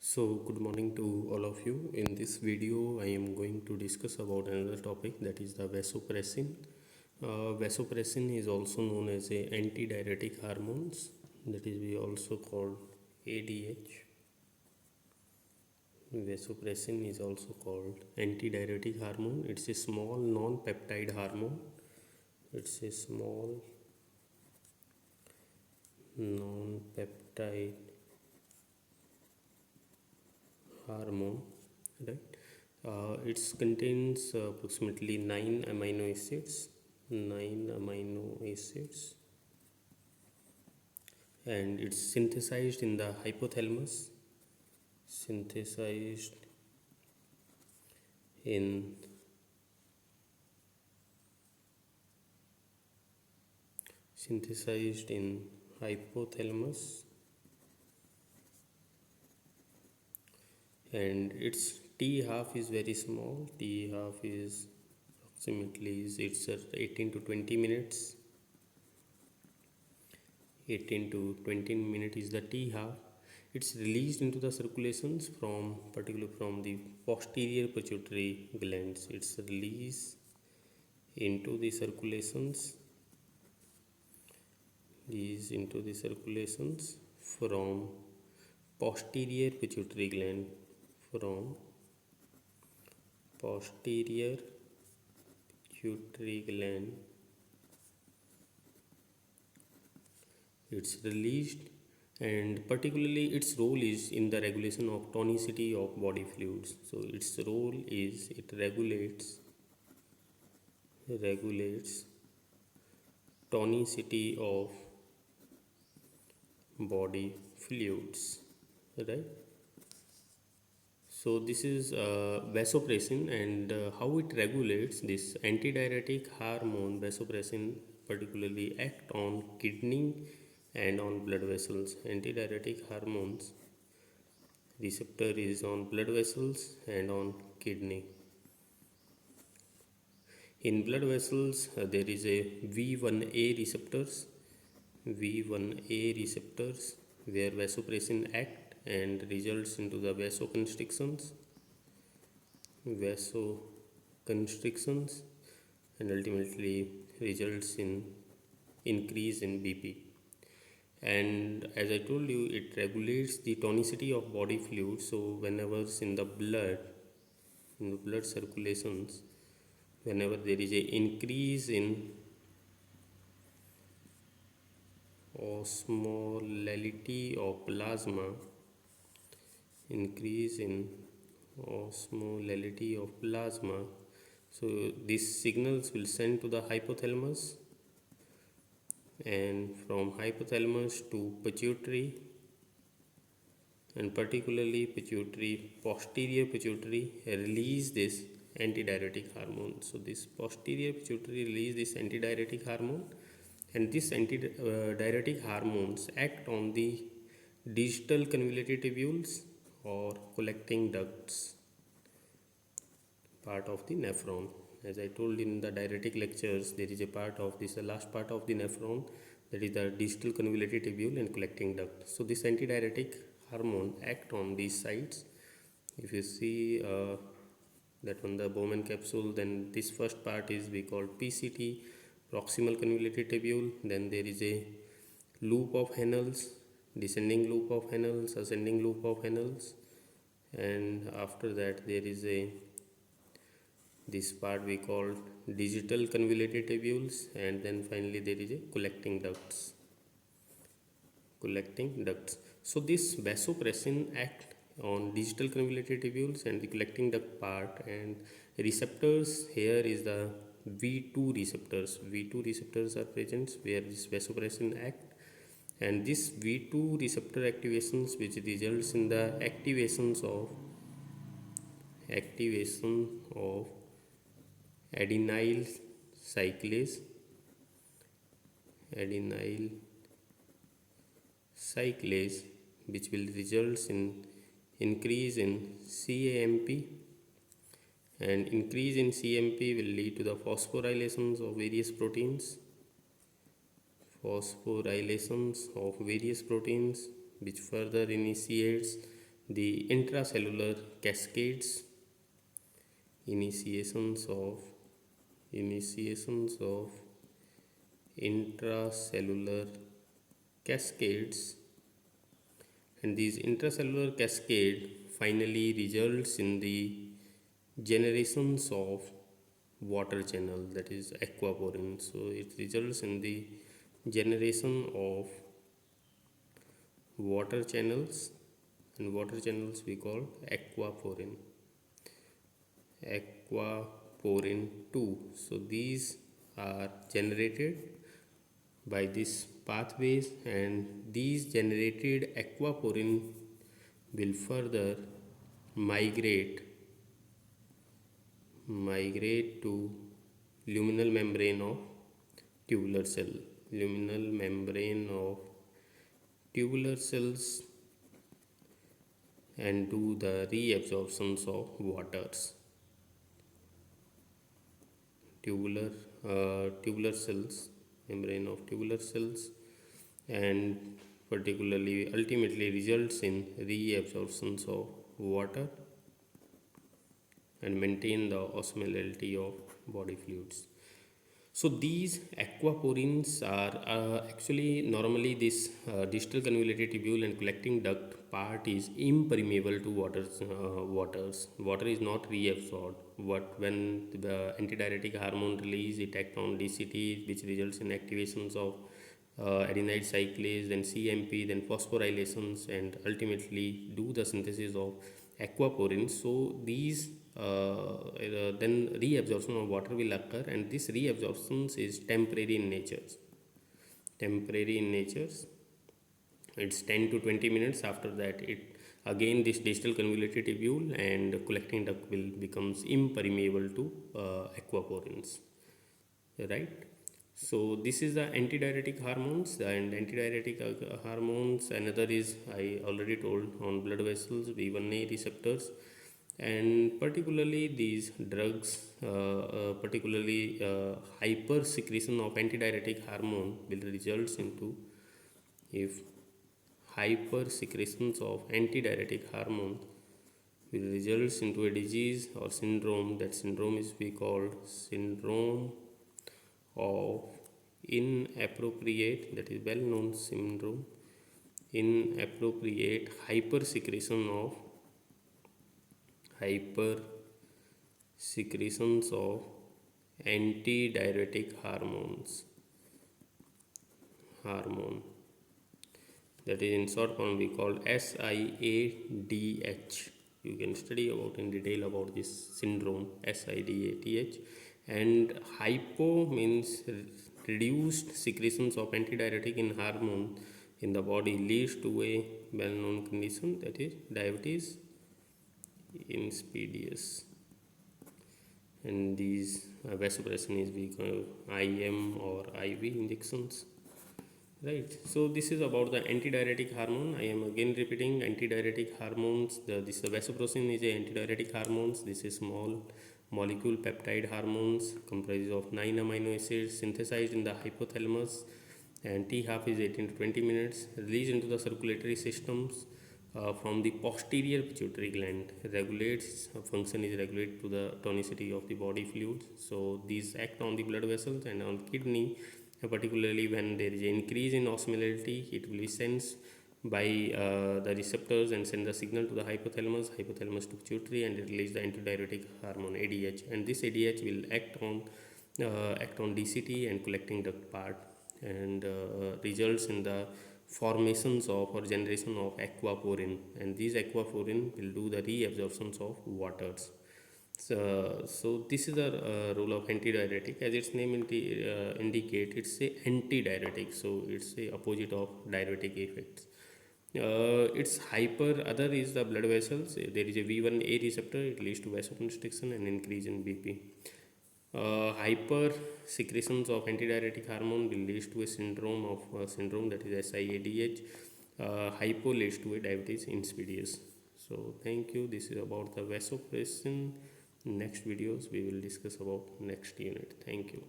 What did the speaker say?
So good morning to all of you. In this video, I am going to discuss about another topic, that is the vasopressin. Vasopressin is also known as a antidiuretic hormones, that is we also called ADH. Vasopressin is also called antidiuretic hormone. It's a small non-peptide hormone. It's a small non-peptide hormone, right? It contains approximately 9 amino acids, and it's synthesized in the hypothalamus, synthesized in synthesized in hypothalamus, and its T half is very small. T half is approximately it's at 18 to 20 minutes. 18 to 20 minutes is the T half. It's released into the circulations particularly from the posterior pituitary glands. It's released into the circulations, from posterior pituitary gland, from posterior pituitary gland. It's released, and particularly its role is in the regulation of tonicity of body fluids. So its role is it regulates tonicity of body fluids, right? So this is vasopressin, and how it regulates this antidiuretic hormone. Vasopressin particularly act on kidney and on blood vessels. Antidiuretic hormones receptor is on blood vessels and on kidney. In blood vessels, there is a V1A receptors, where vasopressin act and results into the vasoconstrictions, and ultimately results in increase in BP. And as I told you, it regulates the tonicity of body fluids. So whenever in the blood circulations, whenever there is a increase in osmolality of plasma, so these signals will send to the hypothalamus, and from hypothalamus to pituitary, and particularly posterior pituitary release this antidiuretic hormone. So this posterior pituitary release this antidiuretic hormone, and this antidiuretic hormones act on the digital convoluted tubules or collecting ducts, part of the nephron. As I told in the diuretic lectures, there is a part of this, the last part of the nephron, that is the distal convoluted tubule and collecting duct. So this antidiuretic hormone act on these sites. If you see that on the Bowman capsule, then this first part is we call PCT, proximal convoluted tubule. Then there is a loop of Henle's, descending loop of Henle's, ascending loop of Henle's, and after that there is a this part we call digital convoluted tubules, and then finally there is a collecting ducts. So this vasopressin act on digital convoluted tubules and the collecting duct part, and receptors here is the V2 receptors. V2 receptors are present where this vasopressin act, and this V2 receptor activations which results in the activation of adenyl cyclase, which will result in increase in CAMP, and increase in CAMP will lead to the phosphorylations of various proteins, which further initiates the intracellular cascades, initiations of intracellular cascades, and these intracellular cascade finally results in the generations of water channel, that is aquaporin. So it results in the generation of water channels, and water channels we call aquaporin 2. So these are generated by these pathways, and these generated aquaporin will further migrate to luminal membrane of tubular cell, luminal membrane of tubular cells, and do the reabsorptions of waters. Tubular cells, membrane of tubular cells, and particularly ultimately results in reabsorptions of water and maintain the osmolality of body fluids. So these aquaporins are actually normally this distal convoluted tubule and collecting duct part is impermeable to waters. Water is not reabsorbed. When the antidiuretic hormone release, it acts on DCT, which results in activations of adenine cyclase, then CMP, then phosphorylations, and ultimately do the synthesis of aquaporins. So these then reabsorption of water will occur, and this reabsorption is temporary in nature. It's 10 to 20 minutes. After that, it again this distal convoluted tubule and collecting duct will becomes impermeable to aquaporins, right? So this is the antidiuretic hormones, and antidiuretic hormones, another is I already told on blood vessels, V1A receptors, and particularly these drugs, particularly hyper secretion of antidiuretic hormone will results into, if hyper secretions of antidiuretic hormone will results into a disease or syndrome. That syndrome is we called syndrome of inappropriate, that is well known syndrome, inappropriate hyper secretions of antidiuretic hormone, that is in short form we call SIADH. You can study about in detail about this syndrome, SIADH. And hypo means reduced secretions of antidiuretic in hormone in the body leads to a well known condition, that is diabetes insipidus, and these vasopressin is we call IM or IV injections, right? So this is about the antidiuretic hormone. I am again repeating antidiuretic hormones. This vasopressin is a antidiuretic hormones. This is small molecule peptide hormones comprises of 9 amino acids synthesized in the hypothalamus, and T half is 18 to 20 minutes, released into the circulatory systems from the posterior pituitary gland. Regulates function is regulated to the tonicity of the body fluids. So these act on the blood vessels and on kidney, particularly when there is an increase in osmolality, it will be sensed by the receptors and send the signal to the hypothalamus to pituitary, and release the antidiuretic hormone ADH, and this ADH will act on DCT and collecting duct part, and results in the formations of or generation of aquaporin, and these aquaporin will do the reabsorptions of waters. So this is the role of antidiuretic. As its name indicate, it's a antidiuretic, so it's a opposite of diuretic effects. It's hyper. Other is the blood vessels. There is a V1A receptor. It leads to vasoconstriction and increase in BP. Hyper secretions of antidiuretic hormone will lead to a syndrome that is SIADH. Hypo leads to a diabetes insipidus. So thank you. This is about the vasopressin. Next videos we will discuss about next unit. Thank you.